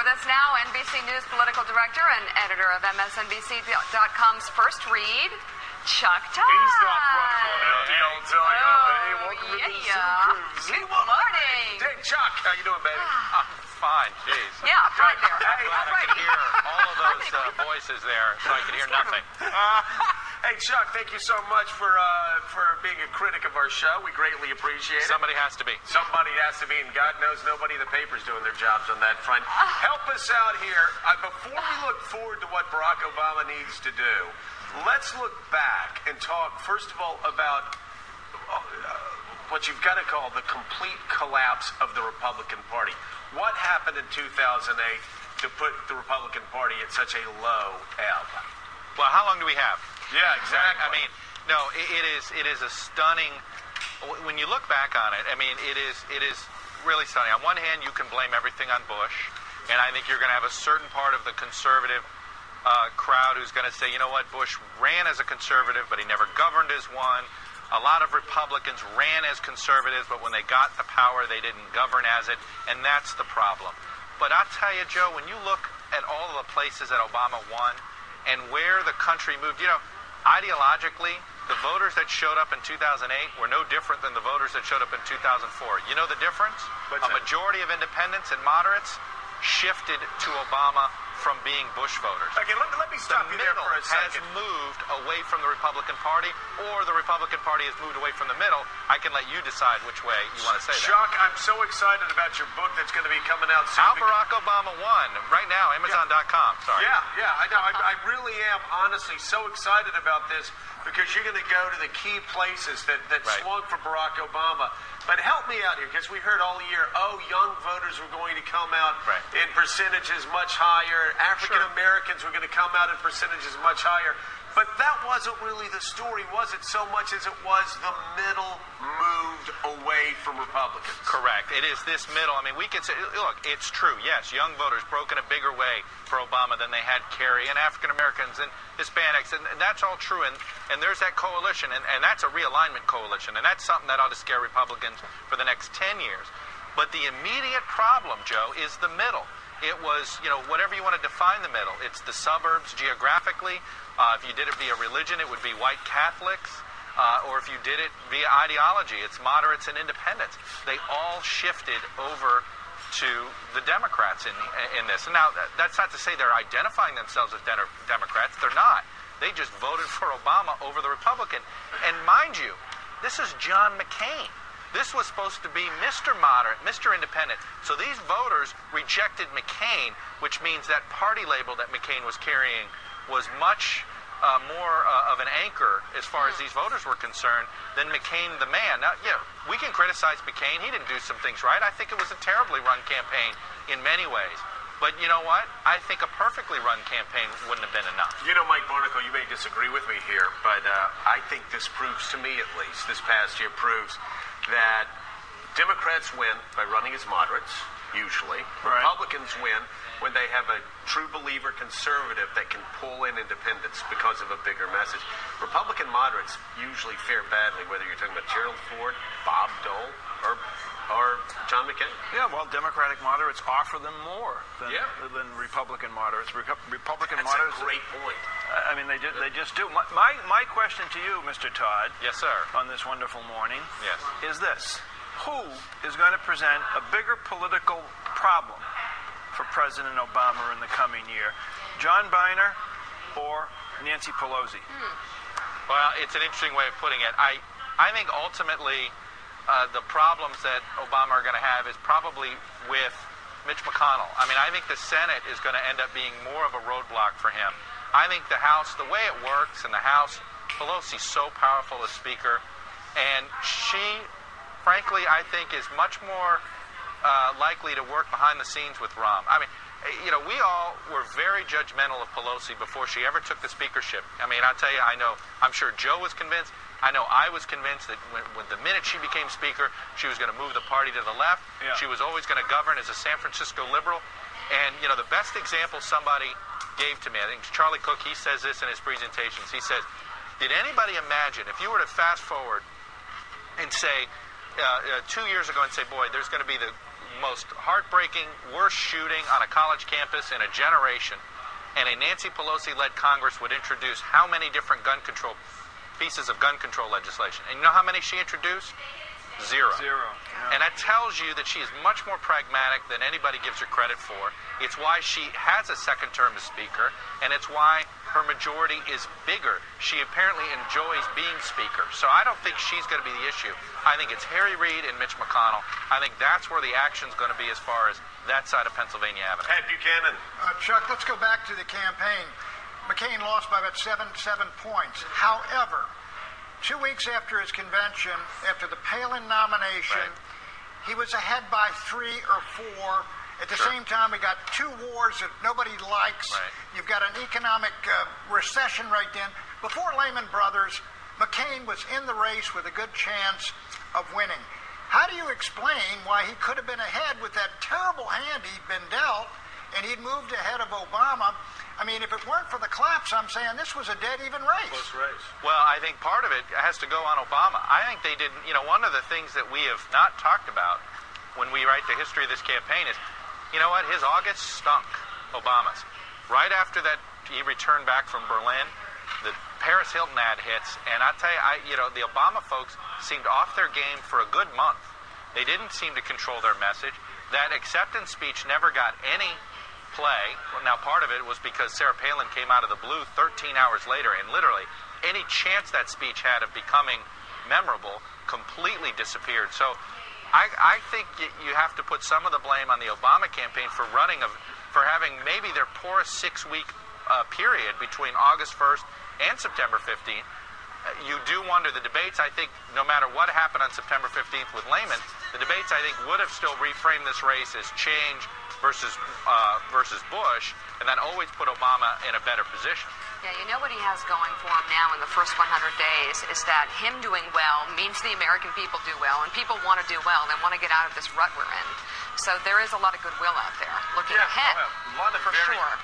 us now, NBC News political director and editor of MSNBC.com's First Read, Chuck Todd. He's not running. I'll tell you. Hey, welcome to the Zoo Cruise. Good morning. Hey, Chuck, how you doing, baby? I'm fine, jeez. Yeah, right there. I'm glad I could hear all of those voices there, so I could hear nothing. Hey, Chuck, thank you so much for being a critic of our show. We greatly appreciate it. Somebody has to be. Somebody has to be, and God knows nobody in the paper's doing their jobs on that front. Help us out here. Before we look forward to what Barack Obama needs to do, let's look back and talk, first of all, about what you've got to call the complete collapse of the Republican Party. What happened in 2008 to put the Republican Party at such a low ebb? Well, how long do we have? Yeah, exactly. I mean, no, it is a stunning. When you look back on it, I mean, it is really stunning. On one hand, you can blame everything on Bush, and I think you're going to have a certain part of the conservative crowd who's going to say, you know what, Bush ran as a conservative, but he never governed as one. A lot of Republicans ran as conservatives, but when they got the power, they didn't govern as it, and that's the problem. But I'll tell you, Joe, when you look at all of the places that Obama won and where the country moved, you know, ideologically, the voters that showed up in 2008 were no different than the voters that showed up in 2004. You know the difference? A majority of independents and moderates shifted to Obama from being Bush voters. Okay, let me stop you there for a second. The middle has moved away from the Republican Party, or the Republican Party has moved away from the middle. I can let you decide which way you want to say that. Chuck, I'm so excited about your book that's going to be coming out soon. How Barack Obama won. Right now, Amazon.com. Sorry. Yeah, I know. I really am, honestly, so excited about this because you're going to go to the key places that swung for Barack Obama. But help me out here, because we heard all year, young voters were going to come out in percentages much higher. African Americans were going to come out in percentages much higher. But that wasn't really the story, was it? So much as it was the middle moved away from Republicans. Correct. It is this middle. I mean, we can say, look, it's true. Yes, young voters broke in a bigger way for Obama than they had Kerry, and African Americans and Hispanics, and that's all true. And there's that coalition, and that's a realignment coalition, and that's something that ought to scare Republicans for the next 10 years. But the immediate problem, Joe, is the middle. It was, you know, whatever you want to define the middle. It's the suburbs geographically. If you did it via religion, it would be white Catholics. Or if you did it via ideology, it's moderates and independents. They all shifted over to the Democrats in this. And now, that's not to say they're identifying themselves as Democrats. They're not. They just voted for Obama over the Republican. And mind you, this is John McCain. This was supposed to be Mr. Moderate, Mr. Independent. So these voters rejected McCain, which means that party label that McCain was carrying was much more of an anchor as far as these voters were concerned than McCain the man. Now, yeah, we can criticize McCain. He didn't do some things right. I think it was a terribly run campaign in many ways. But you know what? I think a perfectly run campaign wouldn't have been enough. You know, Mike Barnacle, you may disagree with me here, but I think this proves, to me at least, this past year proves that Democrats win by running as moderates, usually. Republicans win when they have a true believer conservative that can pull in independents because of a bigger message. Republican moderates usually fare badly, whether you're talking about Gerald Ford, Bob Dole, or John McCain. Yeah, well, Democratic moderates offer them more than Republican moderates. Republican moderates. That's a great point. I mean, they just do. My question to you, Mr. Todd. Yes, sir. On this wonderful morning. Yes. Is this: who is going to present a bigger political problem for President Obama in the coming year, John Boehner or Nancy Pelosi? Well, it's an interesting way of putting it. I think ultimately the problems that Obama are going to have is probably with Mitch McConnell. I mean, I think the Senate is going to end up being more of a roadblock for him. I think the House, the way it works in the House, Pelosi's so powerful as Speaker, and she, frankly, I think is much more likely to work behind the scenes with Rahm. I mean, you know, we all were very judgmental of Pelosi before she ever took the speakership. I mean, I'll tell you, I'm sure Joe was convinced. I know I was convinced that when the minute she became Speaker, she was going to move the party to the left. Yeah. She was always going to govern as a San Francisco liberal. And, you know, the best example somebody gave to me, I think Charlie Cook, he says this in his presentations. He says, did anybody imagine, if you were to fast forward and say, 2 years ago and say, boy, there's going to be the most heartbreaking, worst shooting on a college campus in a generation, and a Nancy Pelosi-led Congress would introduce how many different pieces of gun control legislation? And you know how many she introduced? Zero. Yeah. And that tells you that she is much more pragmatic than anybody gives her credit for. It's why she has a second term as Speaker, and it's why her majority is bigger. She apparently enjoys being Speaker. So I don't think she's going to be the issue. I think it's Harry Reid and Mitch McConnell. I think that's where the action's going to be as far as that side of Pennsylvania Avenue. Ed Buchanan. Chuck, let's go back to the campaign. McCain lost by about seven points. However, 2 weeks after his convention, after the Palin nomination, he was ahead by 3 or 4. At the same time, we got 2 wars that nobody likes. You've got an economic recession right then. Before Lehman Brothers, McCain was in the race with a good chance of winning. How do you explain why he could have been ahead with that terrible hand he'd been dealt, and he'd moved ahead of Obama? I mean, if it weren't for the collapse, I'm saying this was a dead even race. Close race. Well, I think part of it has to go on Obama. I think they didn't, one of the things that we have not talked about when we write the history of this campaign is, you know what, his August stunk, Obama's. Right after that, he returned back from Berlin, the Paris Hilton ad hits, and I tell you, the Obama folks seemed off their game for a good month. They didn't seem to control their message. That acceptance speech never got any play. Well, now, part of it was because Sarah Palin came out of the blue 13 hours later, and literally any chance that speech had of becoming memorable completely disappeared. So I think you have to put some of the blame on the Obama campaign for having maybe their poorest 6-week period between August 1st and September 15th. You do wonder, the debates, I think, no matter what happened on September 15th with Lehman, the debates, I think, would have still reframed this race as change versus Bush, and that always put Obama in a better position. Yeah, you know what he has going for him now in the first 100 days is that him doing well means the American people do well, and people want to do well. They want to get out of this rut we're in. So there is a lot of goodwill out there looking ahead, a lot of for sure.